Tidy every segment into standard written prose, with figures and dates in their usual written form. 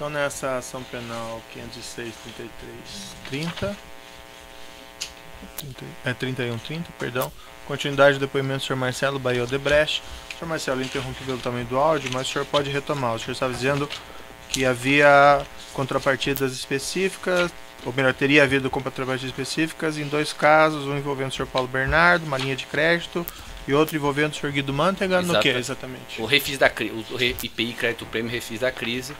Então nessa ação penal 506.33.30, 31.30, perdão, continuidade do depoimento do Sr. Marcelo Bahia Odebrecht. Sr. Marcelo, interrompi pelo tamanho do áudio, mas o senhor pode retomar. O senhor estava dizendo que havia contrapartidas específicas, ou melhor, teria havido contrapartidas específicas em dois casos, um envolvendo o Sr. Paulo Bernardo, uma linha de crédito, e outro envolvendo o Sr. Guido Mantega. No que exatamente? O refis da crise, o IPI Crédito Prêmio Refis da Crise,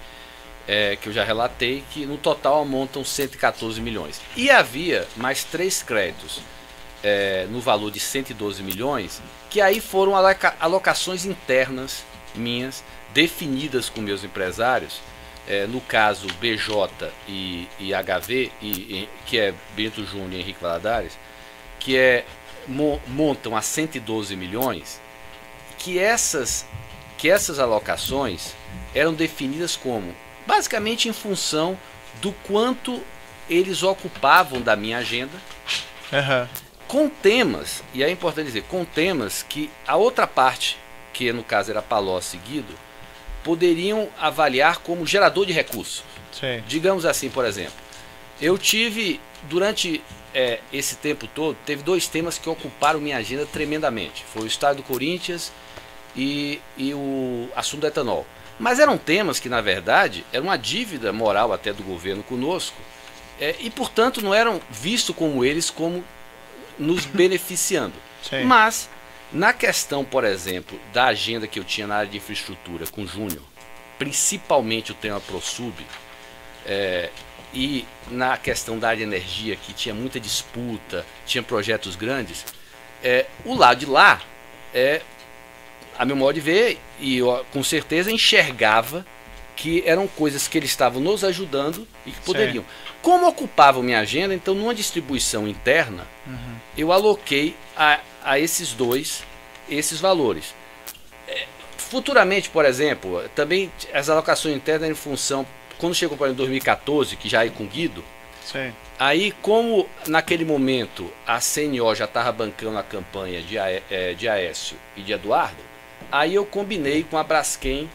que eu já relatei, que no total amontam 114 milhões. E havia mais 3 créditos no valor de 112 milhões, que aí foram alocações internas minhas, definidas com meus empresários, no caso BJ e HV, que é Bento Júnior e Henrique Valadares, que montam a 112 milhões, que essas alocações eram definidas como, basicamente em função do quanto eles ocupavam da minha agenda, com temas, e é importante dizer, com temas que a outra parte, que no caso era Palocci e Guido, poderiam avaliar como gerador de recursos. Sim. Digamos assim, por exemplo, eu tive, durante esse tempo todo, teve 2 temas que ocuparam minha agenda tremendamente. Foi o Estado do Corinthians e o assunto do etanol. Mas eram temas que, na verdade, eram uma dívida moral até do governo conosco, e, portanto, não eram vistos como eles como nos beneficiando. Sim. Mas, na questão, por exemplo, da agenda que eu tinha na área de infraestrutura com o Júnior, principalmente o tema ProSub, e na questão da área de energia, que tinha muita disputa, tinha projetos grandes, o lado de lá, a meu modo de ver, e eu com certeza enxergava que eram coisas que eles estavam nos ajudando e que poderiam. Sim. Como ocupavam minha agenda, então numa distribuição interna, eu aloquei a esses esses valores. Futuramente, por exemplo, também as alocações internas em função, quando chegou para em 2014, que já ia com Guido, sim, aí como naquele momento a CNO já estava bancando a campanha de Aécio e de Eduardo, aí eu combinei com a Braskem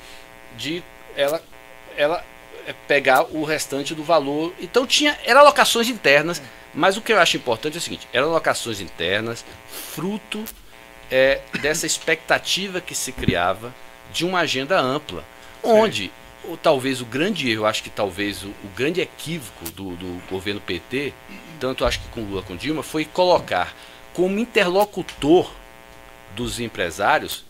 de ela pegar o restante do valor. Então eram alocações internas, mas o que eu acho importante é o seguinte, eram alocações internas, fruto dessa expectativa que se criava de uma agenda ampla, onde talvez o grande erro, acho que talvez o grande equívoco do governo PT, tanto acho que com Lula com Dilma, foi colocar como interlocutor dos empresários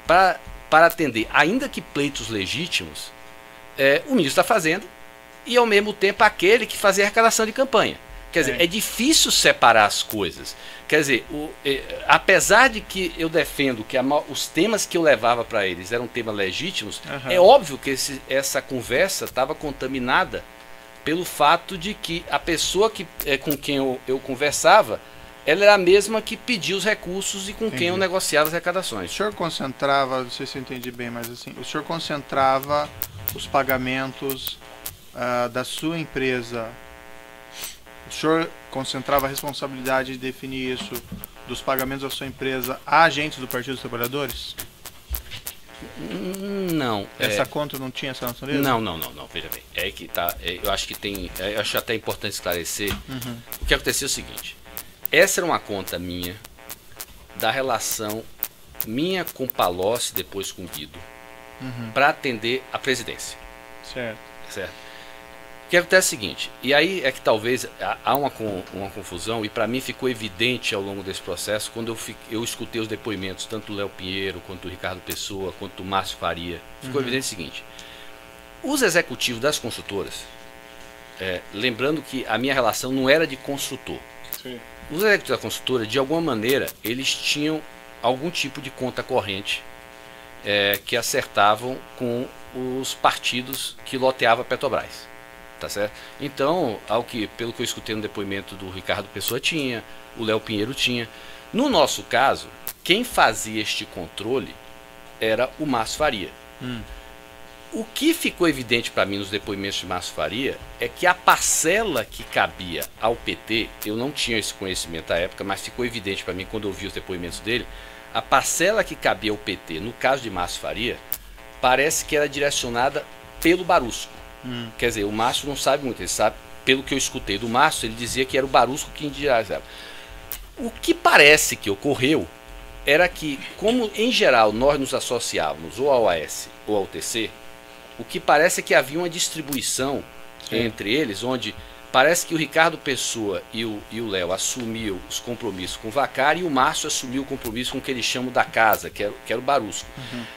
para atender, ainda que pleitos legítimos, o ministro da Fazenda e ao mesmo tempo aquele que fazia arrecadação de campanha. Quer dizer, é difícil separar as coisas. Quer dizer, apesar de que eu defendo que os temas que eu levava para eles eram temas legítimos, é óbvio que essa conversa estava contaminada pelo fato de que a pessoa com quem eu conversava, ela era a mesma que pedia os recursos e com quem eu negociava as arrecadações. O senhor concentrava, não sei se eu entendi bem, mas assim, o senhor concentrava os pagamentos da sua empresa. O senhor concentrava a responsabilidade de definir isso dos pagamentos da sua empresa a agentes do Partido dos Trabalhadores? Não. Essa conta não tinha essa natureza? Não, veja bem. É que tá. Eu acho que tem. Eu acho até importante esclarecer. O que aconteceu é o seguinte. Essa era uma conta minha, da relação minha com Palocci, depois com Guido, para atender a presidência. Certo. O que acontece é o seguinte, e aí é que talvez há uma confusão, e para mim ficou evidente ao longo desse processo, quando eu escutei os depoimentos, tanto do Léo Pinheiro, quanto do Ricardo Pessoa, quanto do Márcio Faria, ficou evidente o seguinte, os executivos das construtoras, lembrando que a minha relação não era de construtor, os executivos da construtora, de alguma maneira, eles tinham algum tipo de conta corrente que acertavam com os partidos que loteavam a Petrobras. Tá certo? Então, pelo que eu escutei no depoimento do Ricardo Pessoa tinha, o Léo Pinheiro tinha. No nosso caso, quem fazia este controle era o Márcio Faria. O que ficou evidente para mim nos depoimentos de Márcio Faria é que a parcela que cabia ao PT, eu não tinha esse conhecimento à época, mas ficou evidente para mim quando eu vi os depoimentos dele, a parcela que cabia ao PT, no caso de Márcio Faria, parece que era direcionada pelo Barusco. Quer dizer, o Márcio não sabe muito, ele sabe, pelo que eu escutei do Márcio, ele dizia que era o Barusco que indicava. O que parece que ocorreu era que, como em geral nós nos associávamos ou ao AS ou ao TC, o que parece é que havia uma distribuição entre eles, onde parece que o Ricardo Pessoa e o Léo assumiu os compromissos com o Vacari e o Márcio assumiu o compromisso com o que eles chamam da casa, que era o Barusco.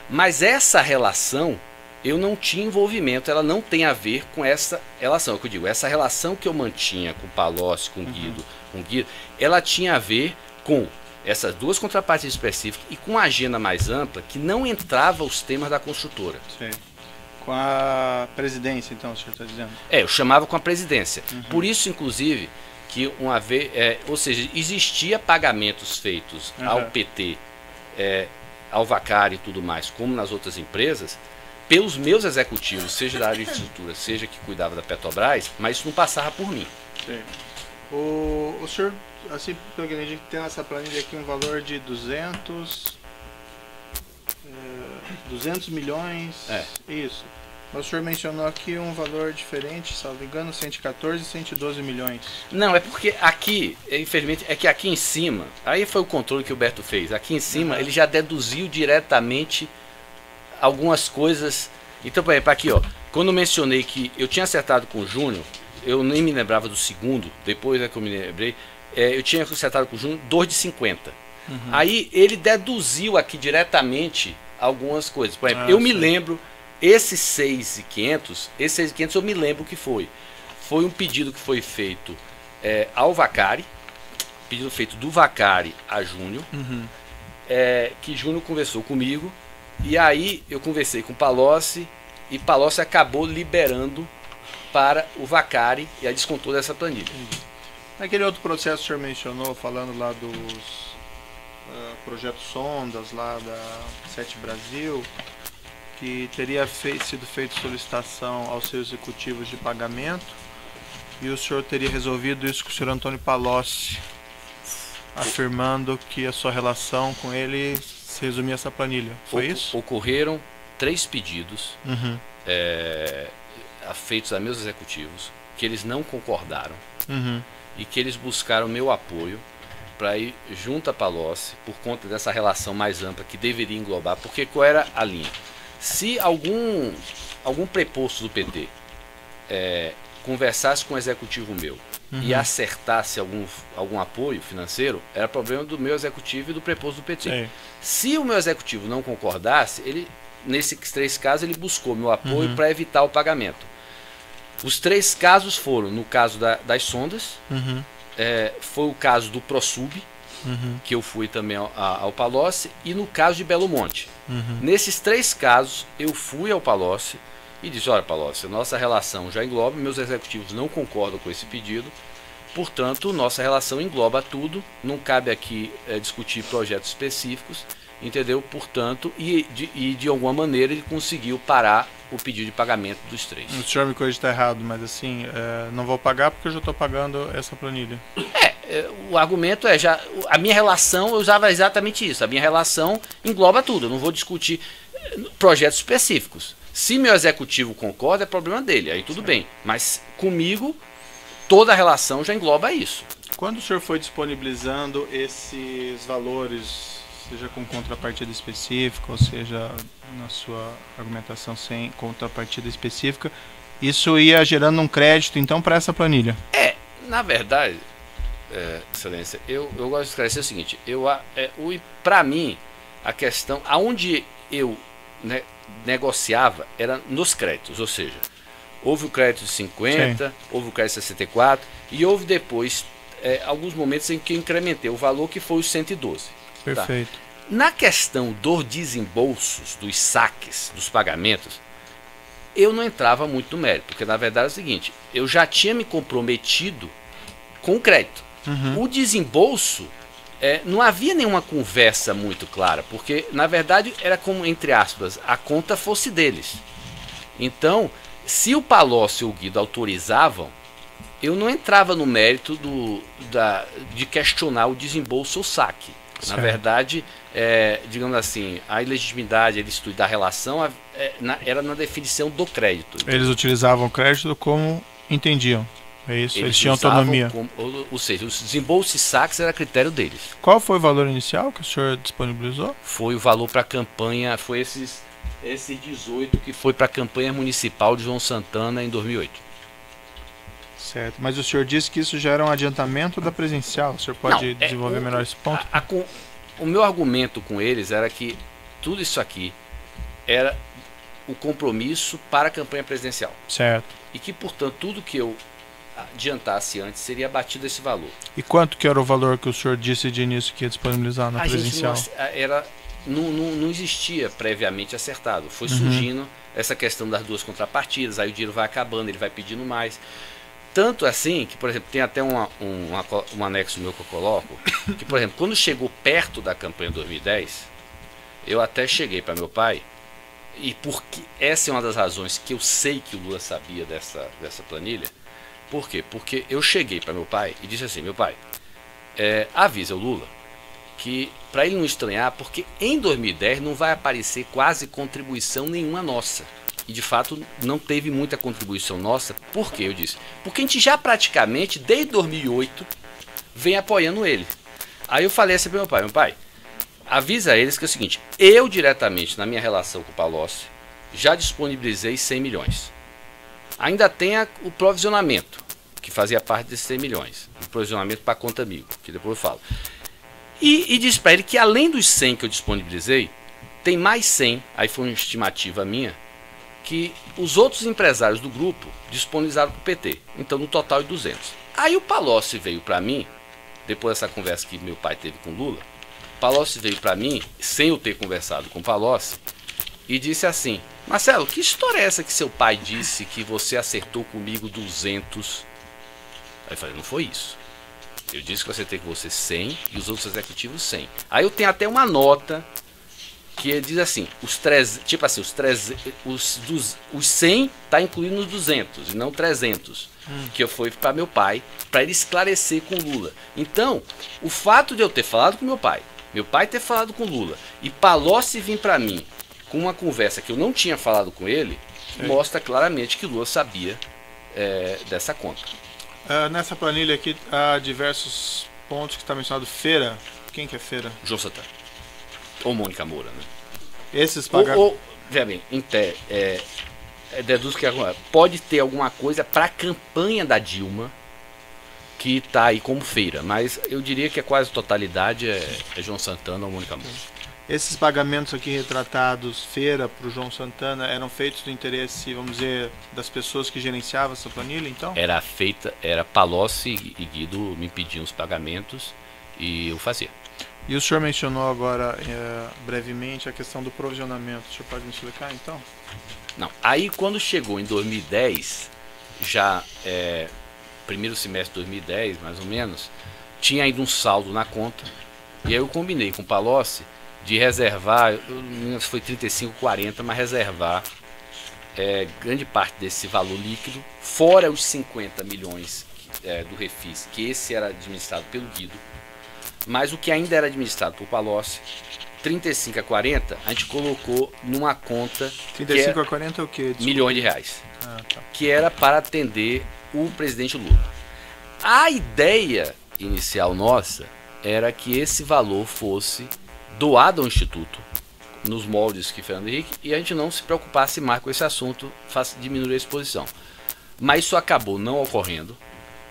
Mas essa relação, eu não tinha envolvimento, ela não tem a ver com essa relação. É o que eu digo, essa relação que eu mantinha com o Palocci, com o Guido, ela tinha a ver com essas duas contrapartes específicas e com uma agenda mais ampla que não entrava os temas da construtora. Sim. Com a presidência, então, o senhor está dizendo? Eu chamava com a presidência. Por isso, inclusive, que uma vez, ou seja, existia pagamentos feitos ao PT, ao Vacari e tudo mais, como nas outras empresas, pelos meus executivos, seja da área de estrutura, seja que cuidava da Petrobras, mas isso não passava por mim. Sim. O senhor, assim, pelo que a gente tem nessa planilha aqui, um valor de 200 milhões, isso. Mas o senhor mencionou aqui um valor diferente, salvo engano, 114 e 112 milhões. Não, é porque aqui, infelizmente, é que aqui em cima, aí foi o controle que o Berto fez, aqui em cima ele já deduziu diretamente algumas coisas. Então, por exemplo, aqui, ó, quando eu mencionei que eu tinha acertado com o Júnior, eu nem me lembrava do segundo, depois é que eu me lembrei, eu tinha acertado com o Júnior 2,50. Aí ele deduziu aqui diretamente algumas coisas. Por exemplo, eu me lembro, esses 6.500 eu me lembro que foi um pedido que foi feito ao Vacari, pedido feito do Vacari a Júnior, que Júnior conversou comigo, e aí eu conversei com o Palocci, e Palocci acabou liberando para o Vacari, e aí descontou dessa planilha. Naquele outro processo que o senhor mencionou, falando lá dos projetos sondas lá da Sete Brasil, que teria sido feita solicitação aos seus executivos de pagamento, e o senhor teria resolvido isso com o senhor Antônio Palocci, afirmando que a sua relação com ele se resumia a essa planilha. Foi isso? Ocorreram 3 pedidos feitos a meus executivos, que eles não concordaram, e que eles buscaram meu apoio para ir junto a Palocci, por conta dessa relação mais ampla que deveria englobar, porque qual era a linha? Se algum preposto do PT conversasse com o executivo meu e acertasse algum apoio financeiro, era problema do meu executivo e do preposto do PT. Sim. Se o meu executivo não concordasse, ele, nesses 3 casos, ele buscou meu apoio para evitar o pagamento. Os 3 casos foram, no caso das sondas, foi o caso do ProSub, que eu fui também ao Palocci, e no caso de Belo Monte. Nesses 3 casos, eu fui ao Palocci e disse: olha, Palocci, nossa relação já engloba, meus executivos não concordam com esse pedido, portanto, nossa relação engloba tudo, não cabe aqui discutir projetos específicos, entendeu? Portanto, e de alguma maneira ele conseguiu parar o pedido de pagamento dos 3. O senhor me corrige, está errado, mas assim, não vou pagar porque eu já estou pagando essa planilha. O argumento a minha relação, eu usava exatamente isso, a minha relação engloba tudo, eu não vou discutir projetos específicos. Se meu executivo concorda, é problema dele, aí tudo bem, mas comigo toda a relação já engloba isso. Quando o senhor foi disponibilizando esses valores, seja com contrapartida específica, ou seja, na sua argumentação sem contrapartida específica, isso ia gerando um crédito, então, para essa planilha? Na verdade, Excelência, eu gosto de esclarecer o seguinte, para mim, a questão, aonde eu negociava era nos créditos, ou seja, houve o crédito de 50, houve o crédito de 64, e houve depois alguns momentos em que eu incrementei o valor, que foi os 112. Perfeito. Tá? Na questão dos desembolsos, dos saques, dos pagamentos, eu não entrava muito no mérito, porque na verdade é o seguinte, eu já tinha me comprometido com o crédito. O desembolso, não havia nenhuma conversa muito clara, porque na verdade era como, entre aspas, a conta fosse deles. Então, se o Palocci ou o Guido autorizavam, eu não entrava no mérito de questionar o desembolso ou saque. Na verdade, digamos assim, a ilegitimidade da relação era na definição do crédito. Eles utilizavam o crédito como entendiam. É isso, eles tinham autonomia. Ou seja, os desembolsos e saques era critério deles. Qual foi o valor inicial que o senhor disponibilizou? Foi o valor para a campanha, foi esses 18 que foi para a campanha municipal de João Santana em 2008. Certo, mas o senhor disse que isso já era um adiantamento da presencial. O senhor pode desenvolver melhor esse ponto? O meu argumento com eles era que tudo isso aqui era o compromisso para a campanha presidencial. Certo. E que, portanto, tudo que eu adiantasse antes seria abatido esse valor. E quanto que era o valor que o senhor disse de início que ia disponibilizar na presencial? Não existia previamente acertado. Foi surgindo essa questão das duas contrapartidas, aí o dinheiro vai acabando, ele vai pedindo mais. Tanto assim que, por exemplo, tem até um anexo meu que eu coloco, que, por exemplo, quando chegou perto da campanha 2010, eu até cheguei para meu pai, e porque essa é uma das razões que eu sei que o Lula sabia dessa planilha. Por quê? Porque eu cheguei para meu pai e disse assim: meu pai, avisa o Lula que para ele não estranhar, porque em 2010 não vai aparecer quase contribuição nenhuma nossa. E de fato não teve muita contribuição nossa. Por quê? Eu disse: porque a gente já praticamente, desde 2008, vem apoiando ele. Aí eu falei assim para meu pai, avisa eles que é o seguinte: eu diretamente na minha relação com o Palocci já disponibilizei 100 milhões. Ainda tem o provisionamento, que fazia parte desses 100 milhões. O provisionamento para conta amigo, que depois eu falo. E disse para ele que além dos 100 que eu disponibilizei, tem mais 100, aí foi uma estimativa minha, que os outros empresários do grupo disponibilizaram para o PT. Então no total é 200. Aí o Palocci veio para mim, depois dessa conversa que meu pai teve com o Lula, o Palocci veio para mim, sem eu ter conversado com o Palocci, e disse assim: Marcelo, que história é essa que seu pai disse que você acertou comigo 200? Aí eu falei: não foi isso. Eu disse que eu acertei com você 100 e os outros executivos 100. Aí eu tenho até uma nota que diz assim: os 100 tá incluindo os 200 e não 300. Que eu fui para meu pai, para ele esclarecer com o Lula. Então, o fato de eu ter falado com meu pai ter falado com o Lula e Palocci vir para mim com uma conversa que eu não tinha falado com ele, mostra claramente que Lula sabia dessa conta. Nessa planilha aqui há diversos pontos que está mencionado Feira. Quem que é Feira? João Santana. Ou Mônica Moura, né? Esses pagamentos... Veja bem, deduz que pode ter alguma coisa para a campanha da Dilma que está aí como Feira, mas eu diria que a quase totalidade é João Santana ou Mônica Moura. Esses pagamentos aqui retratados, Feira para o João Santana, eram feitos do interesse, vamos dizer, das pessoas que gerenciavam essa planilha, então? Era Palocci e Guido me pediam os pagamentos e eu fazia. E o senhor mencionou agora, brevemente, a questão do provisionamento. O senhor pode me explicar, então? Não. Aí, quando chegou em 2010, já primeiro semestre de 2010, mais ou menos, tinha ainda um saldo na conta. E aí eu combinei com o Palocci de reservar, não sei se foi 35, 40, mas reservar grande parte desse valor líquido, fora os 50 milhões do Refis, que esse era administrado pelo Guido, mas o que ainda era administrado por Palocci, 35 a 40, a gente colocou numa conta... 35 a 40 é o quê? Desculpa. Milhões de reais. Tá. Que era para atender o presidente Lula. A ideia inicial nossa era que esse valor fosse doado ao Instituto, nos moldes que Fernando Henrique, e a gente não se preocupasse mais com esse assunto, diminuir a exposição. Mas isso acabou não ocorrendo,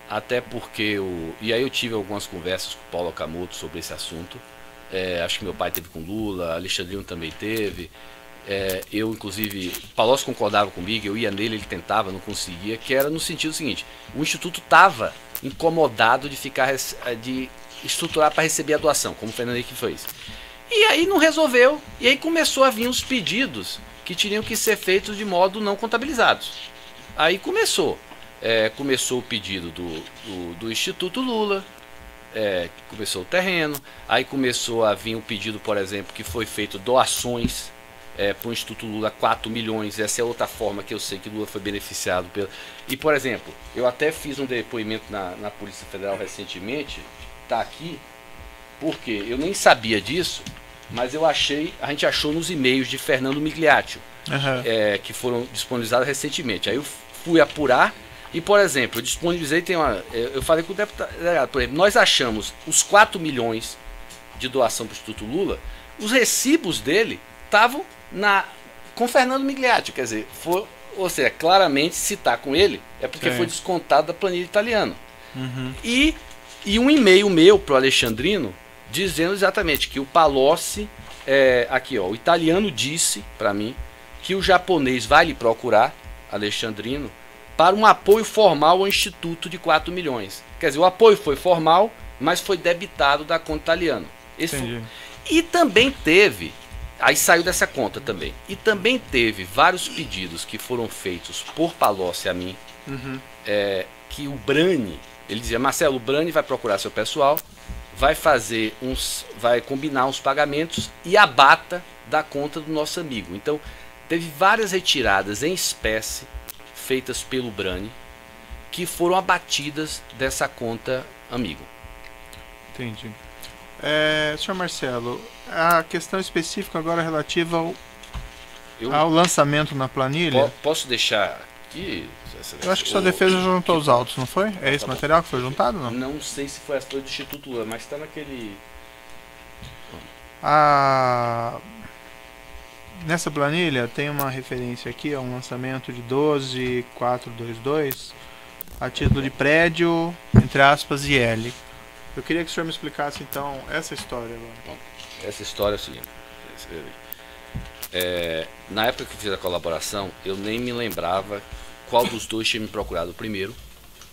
até porque e aí eu tive algumas conversas com o Paulo Okamoto sobre esse assunto. Acho que meu pai teve com Lula, Alexandrino também teve. Eu, inclusive, Palocci concordava comigo, eu ia nele, ele tentava, não conseguia, que era no sentido seguinte: o Instituto estava incomodado de estruturar para receber a doação, como o Fernando Henrique fez. E aí não resolveu, e aí começou a vir os pedidos que tinham que ser feitos de modo não contabilizados. Aí começou o pedido do Instituto Lula, começou o terreno, aí começou a vir o pedido, por exemplo, que foi feito doações para o Instituto Lula, 4 milhões, essa é outra forma que eu sei que Lula foi beneficiado pelo... E, por exemplo, eu até fiz um depoimento na Polícia Federal recentemente, está aqui, Porque eu nem sabia disso, mas a gente achou nos e-mails de Fernando Migliaccio, que foram disponibilizados recentemente. Aí eu fui apurar e, por exemplo, eu disponibilizei, eu falei com o deputado, por exemplo, nós achamos os 4 milhões de doação para o Instituto Lula, os recibos dele estavam com Fernando Migliaccio, quer dizer, ou seja, claramente se está com ele, é porque foi descontado da planilha italiana. E um e-mail meu para o Alexandrino, dizendo exatamente que o Palocci, aqui ó, o italiano disse para mim que o japonês vai lhe procurar, Alexandrino, para um apoio formal ao Instituto de 4 milhões. Quer dizer, o apoio foi formal, mas foi debitado da conta italiana. E também teve, aí saiu dessa conta também, e também teve vários pedidos que foram feitos por Palocci a mim, que o Brani, ele dizia, Marcelo, o Brani vai procurar seu pessoal, vai combinar uns pagamentos e a bata da conta do nosso amigo. Então, teve várias retiradas em espécie feitas pelo Brani que foram abatidas dessa conta amigo. Entendi. Senhor Marcelo, a questão específica agora relativa ao lançamento na planilha. Posso deixar aqui? Eu acho que sua defesa juntou os autos, não foi? É esse material que foi juntado, não? Não sei se foi as coisas do Instituto Lula, mas está naquele... Nessa planilha tem uma referência aqui a um lançamento de 12.422 a título de prédio, entre aspas, IL. Eu queria que o senhor me explicasse então essa história agora. Bom, essa história é o seguinte. Na época que eu fiz a colaboração, eu nem me lembrava qual dos dois tinha me procurado primeiro,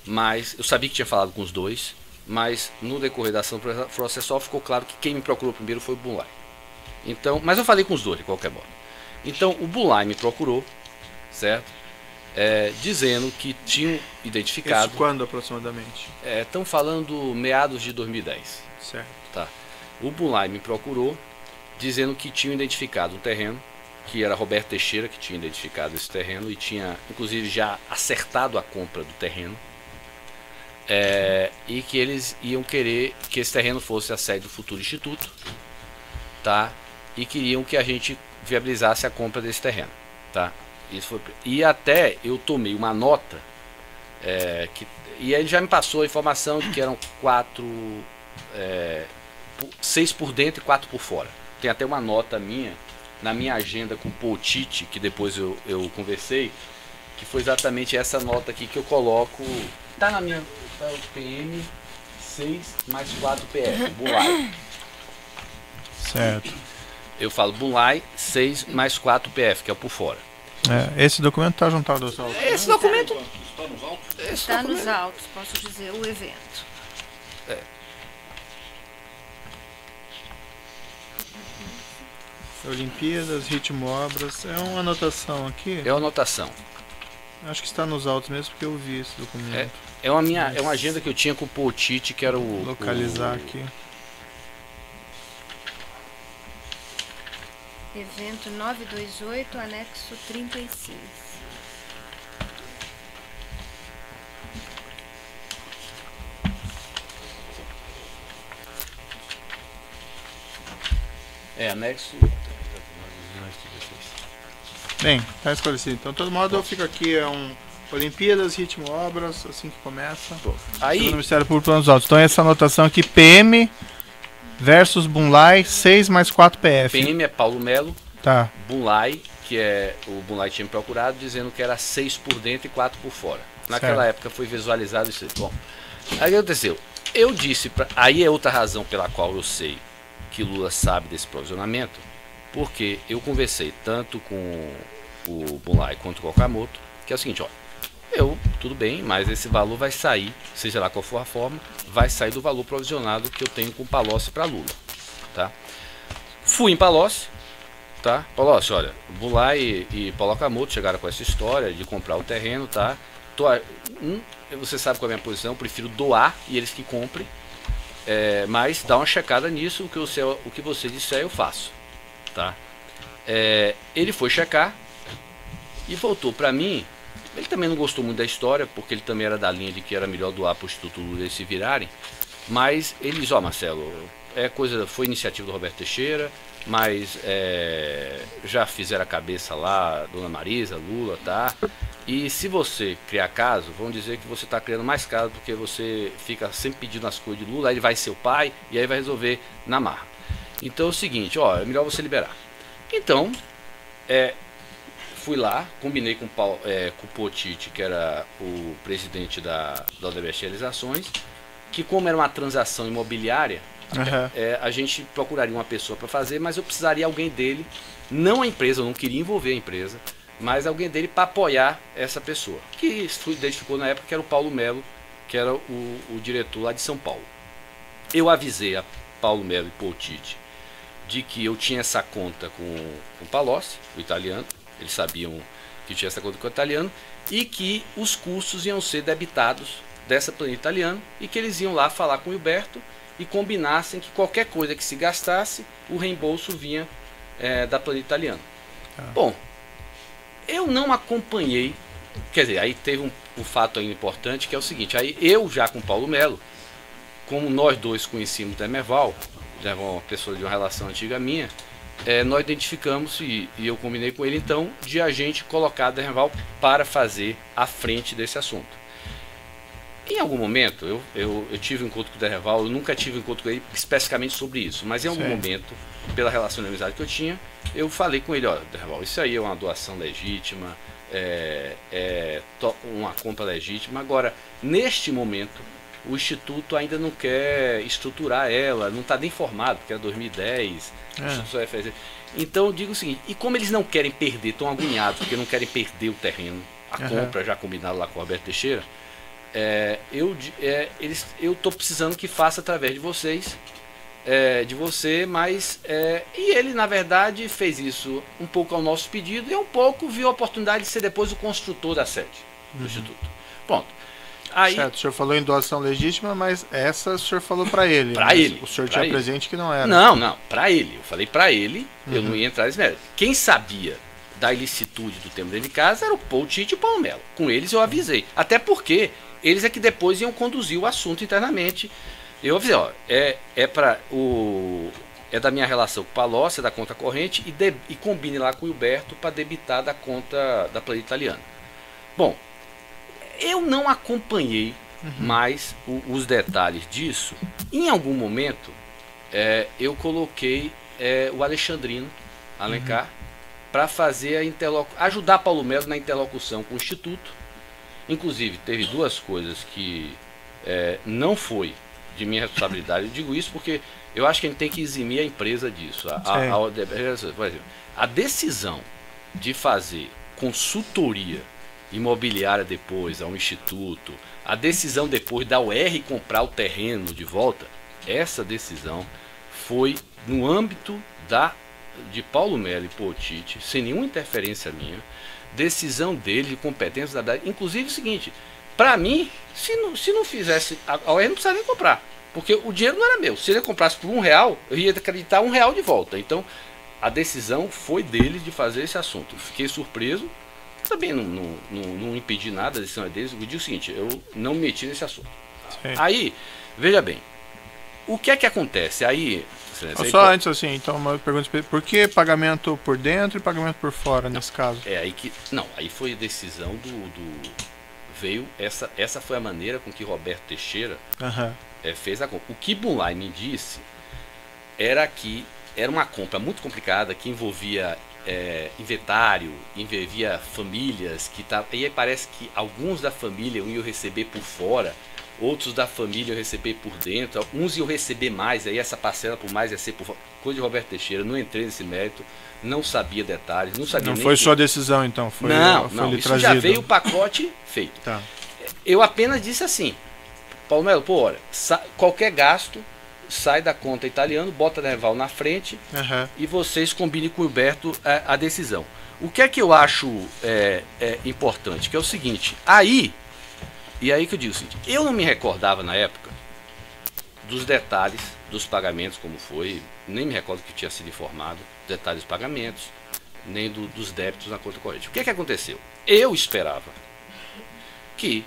mas eu sabia que tinha falado com os dois, mas no decorrer da ação processual ficou claro que quem me procurou primeiro foi o Bulay. Então, mas eu falei com os dois de qualquer modo. Então o Bulay me procurou, certo? Dizendo que tinham identificado... Isso quando aproximadamente? Estão falando meados de 2010. Certo. Tá. O Bulay me procurou dizendo que tinham identificado um terreno, que era Roberto Teixeira que tinha identificado esse terreno e tinha inclusive já acertado a compra do terreno, e que eles iam querer que esse terreno fosse a sede do futuro instituto, tá? E queriam que a gente viabilizasse a compra desse terreno, tá? Isso foi, e até eu tomei uma nota, e ele já me passou a informação de que eram 6 por dentro e 4 por fora. Tem até uma nota minha na minha agenda com o Poutiti, que depois eu conversei, que foi exatamente essa nota aqui que eu coloco, tá na minha PM 6 mais 4 PF, Bulay. Certo. Eu falo Bulay 6 mais 4 PF, que é o por fora. Esse documento está juntado aos autos? Esse documento está nos autos? Está nos autos, posso dizer, o evento. Olimpíadas, ritmo, obras. É uma anotação aqui? É uma anotação. Acho que está nos autos mesmo, porque eu vi esse documento. É uma agenda que eu tinha com o Poutiti, que era o... Localizar aqui. Evento 928, anexo 36. Anexo... Bem, tá esclarecido. Então, de todo modo, eu fico aqui, Olimpíadas, ritmo, obras, assim que começa. Aí... Segundo o Ministério Público Planos Autos. Então, essa anotação aqui, PM versus Bulay, 6 mais 4 PF. PM é Paulo Melo. Tá. Bulay, que o Bulay tinha me procurado, dizendo que era 6 por dentro e 4 por fora. Naquela época foi visualizado isso. Bom, aí o que aconteceu? Eu disse, aí é outra razão pela qual eu sei que Lula sabe desse provisionamento, porque eu conversei tanto com o Bulay quanto com o Okamoto, que é o seguinte, ó, tudo bem, mas esse valor vai sair, seja lá qual for a forma, vai sair do valor provisionado que eu tenho com Palocci para Lula, tá? Fui em Palocci, tá? Palocci, olha, Bulay e Paulo Okamoto chegaram com essa história de comprar o terreno, tá? Você sabe qual é a minha posição, eu prefiro doar e eles que comprem, mas dá uma checada nisso, o que você disser eu faço, tá? Ele foi checar e voltou para mim. Ele também não gostou muito da história, porque ele também era da linha de que era melhor doar para o Instituto Lula eles se virarem. Mas ele diz, Marcelo, foi iniciativa do Roberto Teixeira, mas já fizeram a cabeça lá, Dona Marisa, Lula, tá? E se você criar caso, vão dizer que você está criando mais caso porque você fica sempre pedindo as coisas de Lula, aí ele vai ser o pai e aí vai resolver na marra. Então é o seguinte, ó, é melhor você liberar. Então, fui lá, combinei com o Potiti, que era o presidente da Odebrecht Realizações, que como era uma transação imobiliária, a gente procuraria uma pessoa para fazer, mas eu precisaria alguém dele, não a empresa, eu não queria envolver a empresa, mas alguém dele para apoiar essa pessoa, que se identificou na época que era o Paulo Melo, que era o diretor lá de São Paulo. Eu avisei a Paulo Melo e Potiti de que eu tinha essa conta com o Palocci, o italiano, eles sabiam que tinha essa conta com o italiano, e que os custos iam ser debitados dessa planilha italiana, e que eles iam lá falar com o Hilberto e combinassem que qualquer coisa que se gastasse, o reembolso vinha da planilha italiana. Bom, eu não acompanhei, quer dizer, aí teve um fato ainda importante, que é o seguinte, aí eu já com o Paulo Melo, como nós dois conhecíamos o Demerval, uma pessoa de uma relação antiga minha, nós identificamos e eu combinei com ele então de a gente colocar o Demerval para fazer à frente desse assunto. Em algum momento, eu tive um encontro com o Demerval, eu nunca tive um encontro com ele especificamente sobre isso, mas em algum momento, pela relação de amizade que eu tinha, eu falei com ele, olha, Demerval, isso aí é uma doação legítima, uma compra legítima. Agora, neste momento, o Instituto ainda não quer estruturar ela, não está nem formado, porque é 2010, o Instituto só vai fazer. Então eu digo o seguinte, e como eles não querem perder, estão agoniados, porque não querem perder o terreno, a compra já combinada lá com o Roberto Teixeira, eu estou precisando que faça através de vocês, de você, mas e ele na verdade fez isso um pouco ao nosso pedido e um pouco viu a oportunidade de ser depois o construtor da sede do Instituto. Pronto. Aí, certo, o senhor falou em doação legítima, mas essa o senhor falou para ele. Para ele. O senhor tinha presente que não era. Não, para ele. Eu falei para ele, eu não ia entrar nesse mérito. Quem sabia da ilicitude do termo dentro de casa era o Potiti e o Paulo Melo. Com eles eu avisei. Até porque eles é que depois iam conduzir o assunto internamente. Eu avisei, ó, é da minha relação com o Palocci, é da conta corrente, e combine lá com o Hilberto para debitar da conta da planilha italiana. Bom, eu não acompanhei mais os detalhes disso. Em algum momento, eu coloquei o Alexandrino Alencar para fazer ajudar Paulo Melo na interlocução com o Instituto. Inclusive, teve duas coisas que não foi de minha responsabilidade. Eu digo isso porque eu acho que a gente tem que eximir a empresa disso. A decisão de fazer consultoria imobiliária depois ao Instituto, a decisão depois da UR comprar o terreno de volta, essa decisão foi no âmbito de Paulo Melo e Potiti, sem nenhuma interferência minha, decisão dele, de competência da verdade. Inclusive o seguinte, para mim, se não fizesse, a UR não precisava nem comprar, porque o dinheiro não era meu. Se ele comprasse por R$1, eu ia acreditar R$1 de volta. Então a decisão foi dele de fazer esse assunto. Fiquei surpreso. Também não impedi nada, a decisão é deles. Eu digo o seguinte, eu não me meti nesse assunto. Sim. Aí, veja bem, o que é que acontece? Aí, só antes assim, então uma pergunta, por que pagamento por dentro e pagamento por fora nesse caso? Aí foi a decisão veio, essa foi a maneira com que Roberto Teixeira fez a compra. O que Bunlai me disse era que era uma compra muito complicada, que envolvia inventário, envolvia famílias e aí parece que alguns da família iam receber por fora, outros da família iam receber por dentro, uns iam receber mais, aí essa parcela por mais ia ser por fora. Coisa de Roberto Teixeira, não entrei nesse mérito, não sabia detalhes, não sabia. Não foi sua decisão então, foi isso trazido. Já veio o pacote feito. Tá. Eu apenas disse assim, Paulo Melo, qualquer gasto sai da conta italiana, bota Demerval na frente e vocês combinem com o Hilberto a decisão. O que é que eu acho importante? Que é o seguinte, aí que eu digo o seguinte, eu não me recordava na época dos detalhes dos pagamentos, como foi, nem me recordo que tinha sido informado, detalhes dos pagamentos, nem dos débitos na conta corrente. O que é que aconteceu? Eu esperava que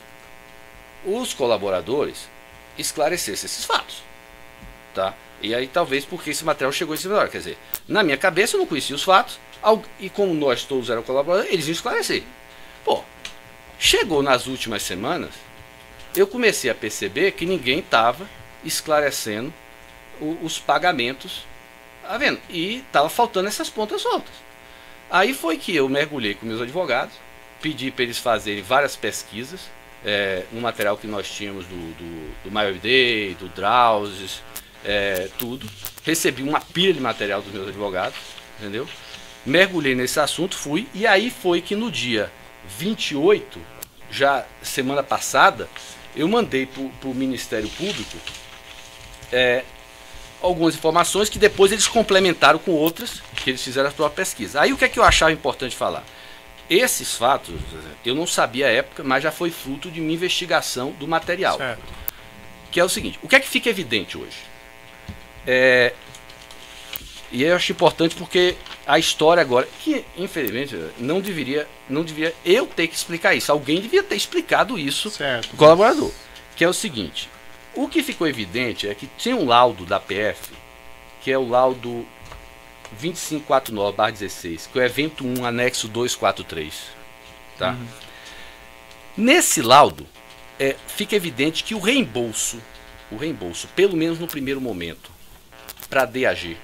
os colaboradores esclarecessem esses fatos. Tá? E aí talvez porque esse material chegou em cima da hora. Quer dizer, na minha cabeça eu não conhecia os fatos, e como nós todos eram colaboradores, eles iam esclarecer. Pô, chegou nas últimas semanas, eu comecei a perceber que ninguém estava esclarecendo os pagamentos, tá vendo? E estava faltando essas pontas soltas. Aí foi que eu mergulhei com meus advogados, pedi para eles fazerem várias pesquisas, no material que nós tínhamos do MyWD, do Drauzes, tudo. Recebi uma pilha de material dos meus advogados, entendeu? Mergulhei nesse assunto, fui, e aí foi que no dia 28, já semana passada, eu mandei para o Ministério Público algumas informações que depois eles complementaram com outras que eles fizeram a própria pesquisa. Aí o que é que eu achava importante falar? Esses fatos eu não sabia à época, mas já foi fruto de minha investigação do material. Certo. Que é o seguinte, o que é que fica evidente hoje? E eu acho importante porque a história agora, que infelizmente não deveria eu ter que explicar isso, alguém devia ter explicado isso Certo. ao colaborador. Que é o seguinte, o que ficou evidente é que tinha um laudo da PF, que é o laudo 2549/16, que é o evento 1, anexo 243. Tá? Uhum. Nesse laudo, fica evidente que o reembolso, pelo menos no primeiro momento, para a DAG,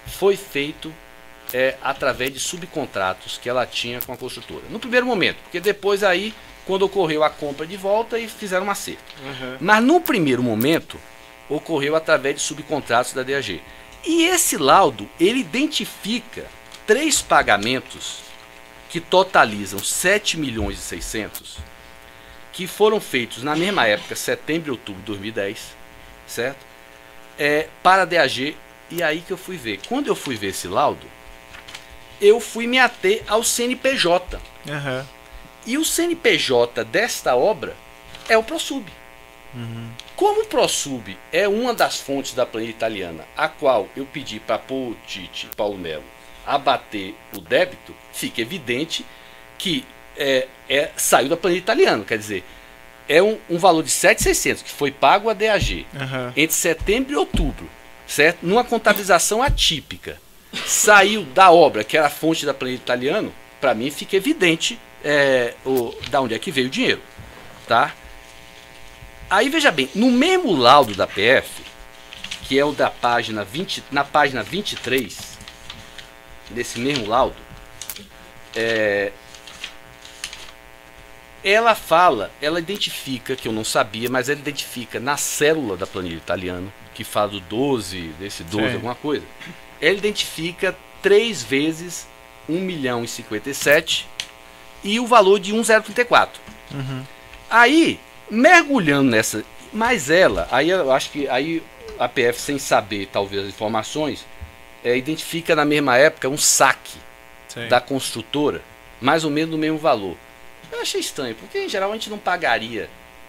foi feito através de subcontratos que ela tinha com a construtora. No primeiro momento, porque depois aí, quando ocorreu a compra de volta, e fizeram um acerto. Uhum. Mas no primeiro momento, ocorreu através de subcontratos da DAG. E esse laudo, ele identifica 3 pagamentos que totalizam 7.600.000, que foram feitos na mesma época, setembro e outubro de 2010, certo? Para a DAG. E aí que eu fui ver. Quando eu fui ver esse laudo, eu fui me ater ao CNPJ. Uhum. E o CNPJ desta obra é o ProSub. Uhum. Como o ProSub é uma das fontes da planilha italiana, a qual eu pedi para Paul Tite e Paulo Melo abater o débito, fica evidente que saiu da planilha italiana. Quer dizer, é um valor de 7.600 que foi pago à DAG entre setembro e outubro, certo? Numa contabilização atípica. Saiu da obra, que era a fonte da planilha italiana, para mim fica evidente da onde é que veio o dinheiro. Tá? Aí veja bem, no mesmo laudo da PF, que é o da página 20, na página 23, desse mesmo laudo, ela identifica, que eu não sabia, mas ela identifica na célula da planilha italiana, que fala do 12, desse 12, sim, alguma coisa, ela identifica 3 vezes 1.057.000 e o valor de 1.034. Uhum. Aí, mergulhando nessa, mas aí eu acho que aí a PF, sem saber talvez as informações, identifica na mesma época um saque, sim, da construtora, mais ou menos do mesmo valor. Eu achei estranho, porque em geral a gente não pagaria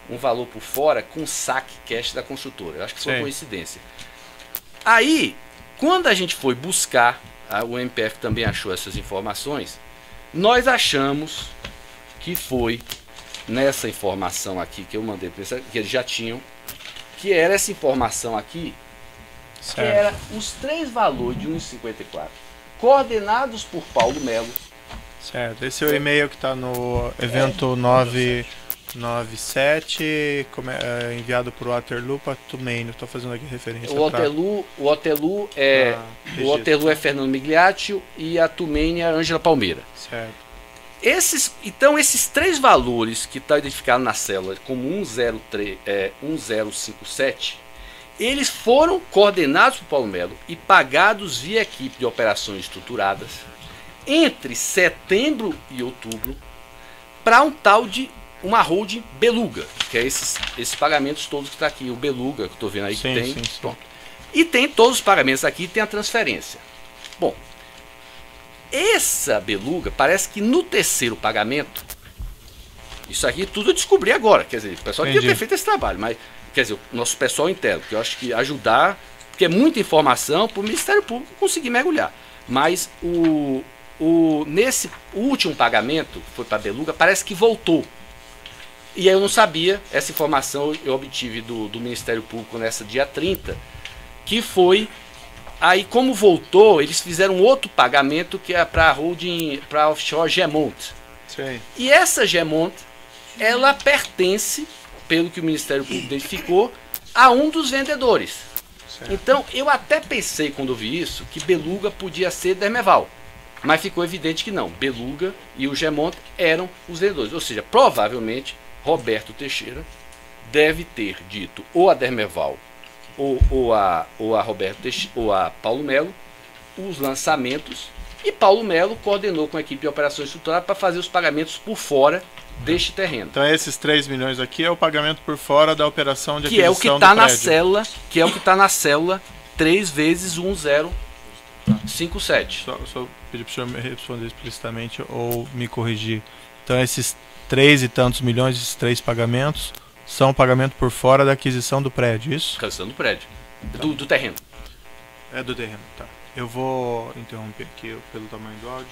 um valor por fora com saque cash da construtora. Eu acho que foi uma coincidência. Aí, quando a gente foi buscar, o MPF também achou essas informações, nós achamos que foi nessa informação aqui que eu mandei para eles, que eles já tinham, que era essa informação aqui, certo, que era os 3 valores de 1,54, coordenados por Paulo Melo. Certo, esse é o e-mail que está no evento 997, enviado por Waterloo para Tumaini. Estou fazendo aqui referência. O Waterloo é Fernando Migliaccio e a Tumaini é a Ângela Palmeira. Certo. Então esses 3 valores que estão identificados na célula como 1057, eles foram coordenados por Paulo Melo e pagados via equipe de operações estruturadas entre setembro e outubro para um tal de uma holding Beluga, que é esses pagamentos todos que está aqui, o Beluga que estou vendo aí, sim, que tem. Sim. E tem todos os pagamentos aqui, tem a transferência. Bom, essa Beluga parece que no terceiro pagamento, isso aqui tudo eu descobri agora, quer dizer, o pessoal devia ter feito esse trabalho, mas quer dizer, o nosso pessoal interno, que eu acho que ajudar, porque é muita informação para o Ministério Público conseguir mergulhar. Mas nesse último pagamento, que foi para a Beluga, parece que voltou. E aí eu não sabia, essa informação eu obtive do Ministério Público nessa dia 30, Que foi... Aí, como voltou, eles fizeram outro pagamento que é para a holding, para a offshore Gemont. Sim. E essa Gemont, ela pertence, pelo que o Ministério Público identificou, a um dos vendedores. Certo. Então, eu até pensei, quando vi isso, que Beluga podia ser Dermeval. Mas ficou evidente que não. Beluga e o Gemont eram os vendedores. Ou seja, provavelmente, Roberto Teixeira deve ter dito ou a Dermeval ou a Roberto Teixeira, ou a Paulo Melo os lançamentos, e Paulo Melo coordenou com a equipe de operações estruturadas para fazer os pagamentos por fora deste terreno. Então esses 3 milhões aqui é o pagamento por fora da operação de Que é o que aquisição está do na prédio. célula, que é o que está na célula 3 vezes 1057. Só pedir para o senhor me responder explicitamente ou me corrigir. Então esses 3 e tantos milhões, esses 3 pagamentos, são pagamento por fora da aquisição do prédio, isso? Aquisição do prédio, do terreno. É do terreno, tá. Eu vou interromper aqui pelo tamanho do áudio.